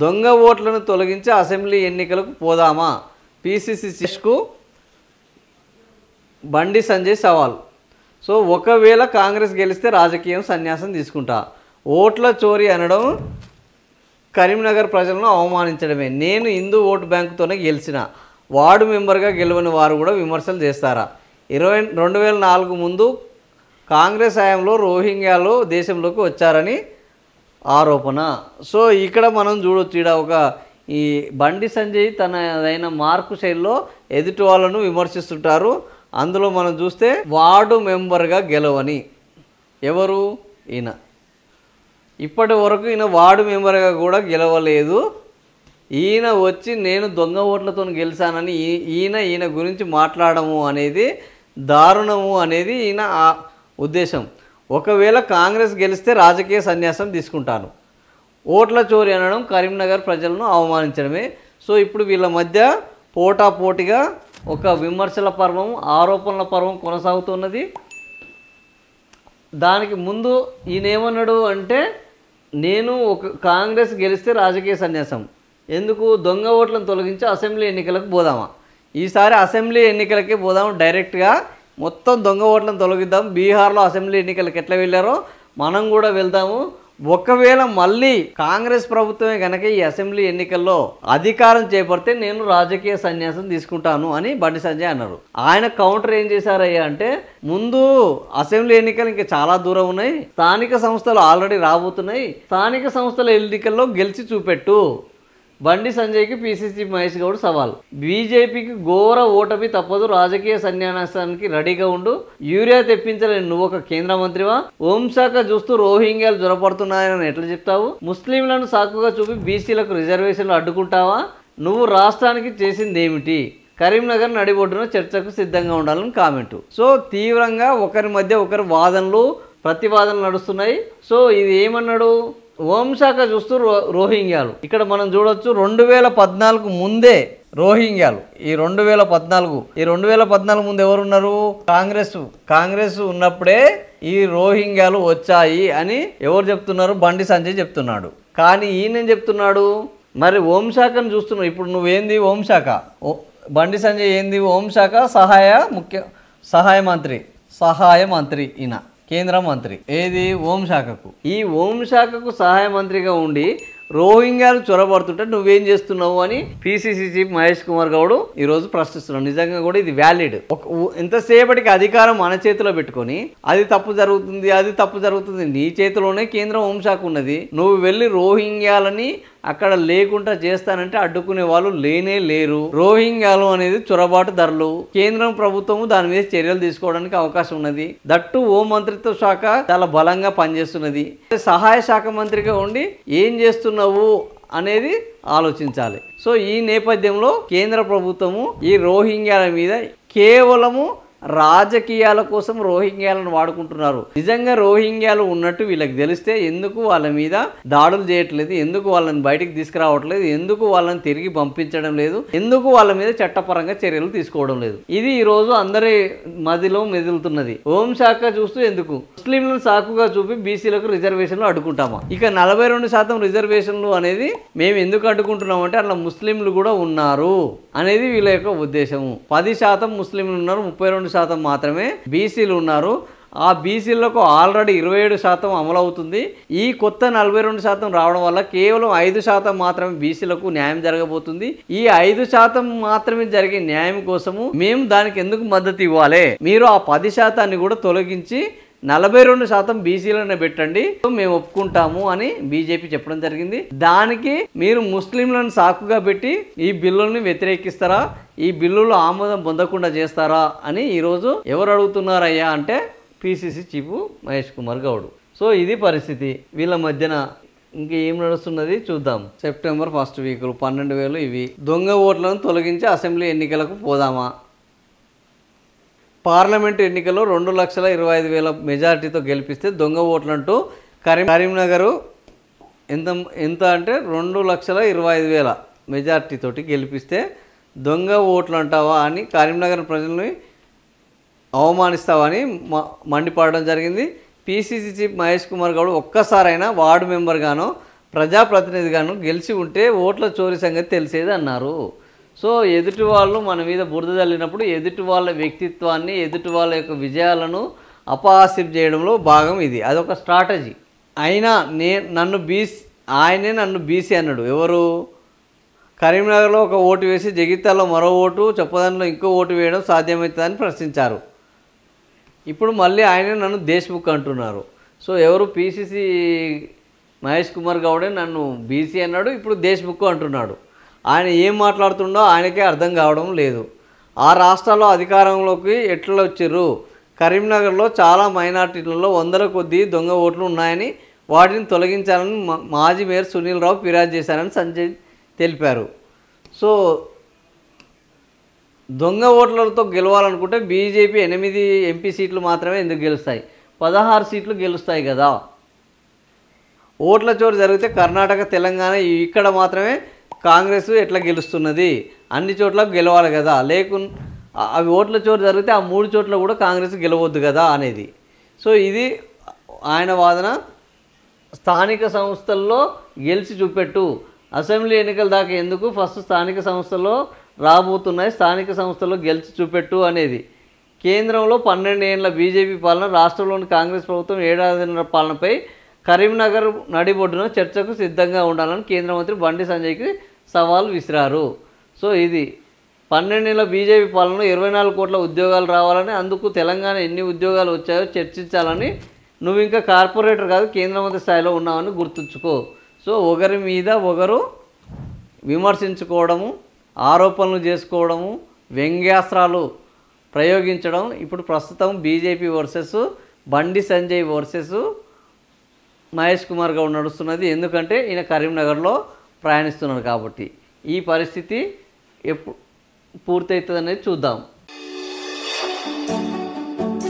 దొంగ ఓట్లను తొలగించి అసెంబ్లీ ఎన్నికలకు పోదామా? పిసిసి చీఫ్కు బండి సంజయ్ సవాల్. సో ఒకవేళ కాంగ్రెస్ గెలిస్తే రాజకీయం సన్యాసం తీసుకుంటా. ఓట్ల చోరీ అనడం కరీంనగర్ ప్రజలను అవమానించడమే. నేను హిందూ ఓటు బ్యాంకుతోనే గెలిచిన, వార్డు మెంబర్గా గెలవని వారు కూడా విమర్శలు చేస్తారా? 2004 ముందు కాంగ్రెస్ హయాంలో రోహింగ్యాలు దేశంలోకి వచ్చారని ఆరోపణ. సో ఇక్కడ మనం చూడొచ్చు, ఇక్కడ ఒక ఈ బండి సంజయ్ తనదైన మార్కు శైలిలో ఎదుటి వాళ్ళను విమర్శిస్తుంటారు. అందులో మనం చూస్తే వార్డు మెంబర్గా గెలవని ఎవరు ఈయన, ఇప్పటి వరకు ఈయన వార్డు మెంబర్గా కూడా గెలవలేదు. ఈయన వచ్చి నేను దొంగ ఓట్లతో గెలిచానని ఈయన గురించి మాట్లాడము అనేది దారుణము అనేది ఈయన ఉద్దేశం. ఒకవేళ కాంగ్రెస్ గెలిస్తే రాజకీయ సన్యాసం తీసుకుంటాను. ఓట్ల చోరీ అనడం కరీంనగర్ ప్రజలను అవమానించడమే. సో ఇప్పుడు వీళ్ళ మధ్య పోటాపోటీగా ఒక విమర్శల పర్వం, ఆరోపణల పర్వం కొనసాగుతున్నది. దానికి ముందు ఈయన ఏమన్నాడు అంటే, నేను కాంగ్రెస్ గెలిస్తే రాజకీయ సన్యాసం ఎందుకు, దొంగ ఓట్లను తొలగించి అసెంబ్లీ ఎన్నికలకు పోదామా? ఈసారి అసెంబ్లీ ఎన్నికలకే పోదాము, డైరెక్ట్గా మొత్తం దొంగ ఓట్లను తొలగిద్దాం. బీహార్లో అసెంబ్లీ ఎన్నికలకు ఎట్లా వెళ్ళారో మనం కూడా వెళ్దాము. ఒకవేళ మళ్ళీ కాంగ్రెస్ ప్రభుత్వమే కనుక ఈ అసెంబ్లీ ఎన్నికల్లో అధికారం చేపడితే నేను రాజకీయ సన్యాసం తీసుకుంటాను అని బండి సంజయ్ అన్నారు. ఆయన కౌంటర్ ఏం చేశారయ్యా అంటే, ముందు అసెంబ్లీ ఎన్నికలు ఇంకా చాలా దూరం ఉన్నాయి, స్థానిక సంస్థలు ఆల్రెడీ రాబోతున్నాయి, స్థానిక సంస్థల ఎన్నికల్లో గెలిచి చూపెట్టు. బండి సంజయ్కి పిసిసి మహేష్ గౌడ్ సవాల్. బీజేపీకి ఘోర ఓటమి తప్పదు, రాజకీయ సన్యాసానికి రెడీగా ఉండు. యూరియా తెప్పించలేని నువ్వు ఒక కేంద్ర మంత్రివా? హోంశాఖ చూస్తూ రోహింగ్యాలు జ్వరపడుతున్నాయని ఎట్లా చెప్తావు? ముస్లింలను సాకుగా చూపి బీసీలకు రిజర్వేషన్లు అడ్డుకుంటావా? నువ్వు రాష్ట్రానికి చేసింది ఏమిటి? కరీంనగర్ నడిబొడ్డున చర్చకు సిద్ధంగా ఉండాలని కామెంటు. సో తీవ్రంగా ఒకరి మధ్య ఒకరి వాదనలు ప్రతివాదనలు నడుస్తున్నాయి. సో ఇది ఏమన్నాడు, హోంశాఖ చూస్తూ రోహింగ్యాలు. ఇక్కడ మనం చూడొచ్చు 2014 ముందే రోహింగ్యాలు, ఈ 2014 ముందు ఎవరున్నారు? కాంగ్రెస్ ఉన్నప్పుడే ఈ రోహింగ్యాలు వచ్చాయి అని ఎవరు చెప్తున్నారు? బండి సంజయ్ చెప్తున్నాడు. కానీ ఈయన చెప్తున్నాడు మరి హోంశాఖను చూస్తున్నావు. ఇప్పుడు నువ్వేంది హోంశాఖ, బండి సంజయ్ ఏంది హోంశాఖ సహాయ మంత్రి ఈయన కేంద్ర మంత్రి. ఏది హోంశాఖకు. ఈ హోంశాఖకు సహాయ మంత్రిగా ఉండి రోహింగ్యాలు చొరబడుతుంటే నువ్వేం చేస్తున్నావు అని పిసిసి చీఫ్ మహేష్ కుమార్ గౌడ్ ఈరోజు ప్రశ్నిస్తున్నాడు. నిజంగా కూడా ఇది వ్యాలిడ్. ఎంతసేపటికి అధికారం మన చేతిలో పెట్టుకొని అది తప్పు జరుగుతుంది, నీ చేతిలోనే కేంద్ర హోంశాఖ ఉన్నది. నువ్వు వెళ్ళి రోహింగ్యాలని అక్కడ లేకుండా చేస్తానంటే అడ్డుకునే వాళ్ళు లేనే లేరు. రోహింగ్యాలు అనేది చొరబాటు ధరలు, కేంద్రం ప్రభుత్వము దాని మీద చర్యలు తీసుకోవడానికి అవకాశం ఉన్నది. దట్టు హోం మంత్రిత్వ శాఖ చాలా బలంగా పనిచేస్తున్నది. సహాయ శాఖ మంత్రిగా ఉండి ఏం చేస్తున్నావు అనేది ఆలోచించాలి. సో ఈ నేపథ్యంలో కేంద్ర ప్రభుత్వము ఈ రోహింగ్యాల మీద కేవలము రాజకీయాల కోసం రోహింగ్యాలను వాడుకుంటున్నారు. నిజంగా రోహింగ్యాలు ఉన్నట్టు వీళ్ళకి తెలిస్తే ఎందుకు వాళ్ళ మీద దాడులు చేయట్లేదు, ఎందుకు వాళ్ళని బయటికి తీసుకురావట్లేదు, ఎందుకు వాళ్ళని తిరిగి పంపించడం లేదు, ఎందుకు వాళ్ళ మీద చట్టపరంగా చర్యలు తీసుకోవడం లేదు? ఇది ఈ రోజు అందరి మదిలో మెదులుతున్నది. హోంశాఖ చూస్తూ ఎందుకు ముస్లింలను సాకుగా చూపి బీసీలకు రిజర్వేషన్లు అడ్డుకుంటామా? ఇక 42% రిజర్వేషన్లు అనేది మేము ఎందుకు అడ్డుకుంటున్నాం అంటే అట్లా ముస్లింలు కూడా ఉన్నారు అనేది వీళ్ళ యొక్క ఉద్దేశము. 10% ముస్లింలు ఉన్నారు, 32% మాత్రమే బీసీలు ఉన్నారు. ఆ బీసీలకు ఆల్రెడీ 27% అమలవుతుంది. ఈ కొత్త 42% రావడం వల్ల కేవలం 5% మాత్రమే బీసీలకు న్యాయం జరగబోతుంది. ఈ 5% మాత్రమే జరిగే న్యాయం కోసము మేము దానికి ఎందుకు మద్దతు ఇవ్వాలి? మీరు ఆ 10% కూడా తొలగించి 42% బీసీలనే పెట్టండి, మేము ఒప్పుకుంటాము అని బీజేపీ చెప్పడం జరిగింది. దానికి మీరు ముస్లింలను సాకుగా పెట్టి ఈ బిల్లుల్ని వ్యతిరేకిస్తారా, ఈ బిల్లులు ఆమోదం పొందకుండా చేస్తారా అని ఈరోజు ఎవరు అడుగుతున్నారయ్యా అంటే PCC chief Mahesh Kumar Goud. So ఇది పరిస్థితి వీళ్ళ మధ్యన. ఇంకేం నడుస్తున్నది చూద్దాం. సెప్టెంబర్ 1st వీక్ 12,000 ఇవి. దొంగ ఓట్లను తొలగించి అసెంబ్లీ ఎన్నికలకు పోదామా? పార్లమెంటు ఎన్నికల్లో 2,25,000 మెజారిటీతో గెలిపిస్తే దొంగ ఓట్లంటూ కరీంనగర్ ఎంత అంటే 2,25,000 మెజారిటీతోటి గెలిపిస్తే దొంగ ఓట్లు అంటావా అని కరీంనగర్ ప్రజల్ని అవమానిస్తావని మండిపడడం జరిగింది. పిసిసి చీఫ్ మహేష్ కుమార్ గౌడ్ ఒక్కసారైనా వార్డు మెంబర్గానో ప్రజాప్రతినిధిగాను గెలిచి ఉంటే ఓట్ల చోరీ సంగతి తెలిసేది అన్నారు. సో ఎదుటి వాళ్ళు మన మీద బురద జల్లినప్పుడు ఎదుటి వాళ్ళ వ్యక్తిత్వాన్ని, ఎదుటి వాళ్ళ యొక్క విజయాలను అపహాస్యం చేయడంలో భాగం ఇది. అదొక స్ట్రాటజీ. అయినా ఆయనే నన్ను బీసీ అన్నాడు. ఎవరు? కరీంనగర్లో ఒక ఓటు వేసి జగిత్యాలలో మరో ఓటు, చొప్పదంలో ఇంకో ఓటు వేయడం సాధ్యమవుతుందని ప్రశ్నించారు. ఇప్పుడు మళ్ళీ ఆయనే నన్ను దేశ్ముఖ్ అంటున్నారు. సో ఎవరు? పిసిసి మహేష్ కుమార్ గౌడే నన్ను బీసీ అన్నాడు, ఇప్పుడు దేశ్ముఖ్ అంటున్నాడు. ఆయన ఏం మాట్లాడుతుండో ఆయనకే అర్థం కావడం లేదు. ఆ రాష్ట్రాల్లో అధికారంలోకి ఎట్లా వచ్చిర్రు? కరీంనగర్లో చాలా మైనార్టీలలో వందల కొద్దీ దొంగ ఓట్లు ఉన్నాయని, వాటిని తొలగించాలని మాజీ మేయర్ సునీల్ రావు ఫిర్యాదు చేశారని సంజయ్ తెలిపారు. సో దొంగ ఓట్లతో గెలవాలనుకుంటే బీజేపీ 8 ఎంపీ సీట్లు మాత్రమే ఎందుకు గెలుస్తాయి? 16 సీట్లు గెలుస్తాయి కదా. ఓట్ల చోరు జరిగితే కర్ణాటక, తెలంగాణ ఇక్కడ మాత్రమే కాంగ్రెస్ ఎట్లా గెలుస్తున్నది? అన్ని చోట్ల గెలవాలి కదా. అవి ఓట్ల చోరు జరిగితే ఆ 3 చోట్ల కూడా కాంగ్రెస్ గెలవద్దు కదా అనేది. సో ఇది ఆయన వాదన. స్థానిక సంస్థల్లో గెలిచి చూపెట్టు, అసెంబ్లీ ఎన్నికల దాకా ఎందుకు, ఫస్ట్ స్థానిక సంస్థల్లో రాబోతున్నాయి, స్థానిక సంస్థల్లో గెలిచి చూపెట్టు అనేది. కేంద్రంలో 12 ఏళ్ల బీజేపీ పాలన, రాష్ట్రంలోని కాంగ్రెస్ ప్రభుత్వం 7 ఏళ్ల పాలనపై కరీంనగర్ నడిబొడ్డున చర్చకు సిద్ధంగా ఉండాలని కేంద్ర మంత్రి బండి సంజయ్కి సవాల్ విసిరారు. సో ఇది 12 ఏళ్ల బీజేపీ పాలనలో 24 కోట్ల ఉద్యోగాలు రావాలని, అందుకు తెలంగాణ ఎన్ని ఉద్యోగాలు వచ్చాయో చర్చించాలని. నువ్వు ఇంకా కార్పొరేటర్ కాదు, కేంద్ర మంత్రి స్థాయిలో ఉన్నావని గుర్తుంచుకో. సో ఒకరి మీద ఒకరు విమర్శించుకోవడము, ఆరోపణలు చేసుకోవడము, వ్యంగ్యాస్త్రాలు ప్రయోగించడం ఇప్పుడు ప్రస్తుతం BJP versus Bandi Sanjay versus Mahesh Kumar Goud నడుస్తున్నది. ఎందుకంటే ఈయన కరీంనగర్లో ప్రయాణిస్తున్నారు కాబట్టి. ఈ పరిస్థితి ఎప్పుడు పూర్తవుతుంది అనేది చూద్దాం.